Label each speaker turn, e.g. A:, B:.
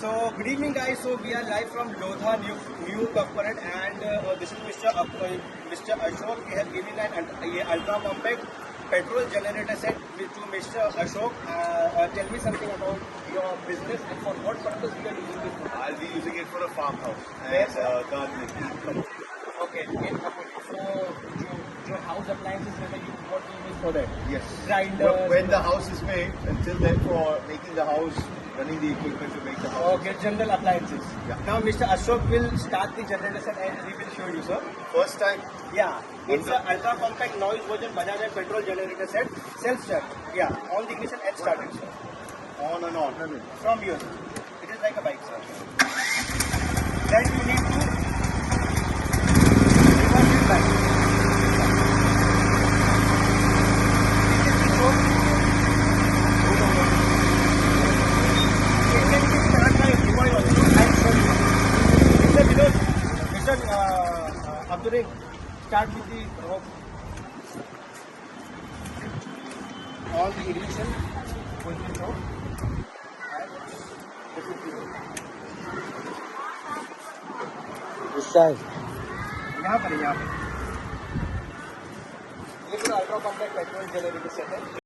A: So good evening, guys. So we are live from Lodha New Corporate, and this is Mr. Ashok. He has given an ultra compact petrol generator set to Mr. Ashok. Tell me something about your business and for what purpose you are using this product.
B: I'll be using it for a farmhouse
A: Yes,
B: and gardening.
A: Okay, in so your house appliances, whether you what you use for that?
B: Yes.
A: Grinder.
B: When the house is made, until then for making the house, running the equipment to make the house.
A: Okay, general appliances.
B: Yeah.
A: Now Mr. Ashok will start the generator set and he will show you, sir.
B: First time,
A: Yeah, it's an ultra compact noise version Bajaj and petrol generator set, self start. Yeah, on the ignition and started, sir.
B: on and on.
A: From you, sir. It is like a bike, sir. Then you need to reverse it back. Abdullah, start with the rope. On the ignition, push the rope.
C: इस side
A: यहाँ पर ये पूरा ultra compact petrol generator set है.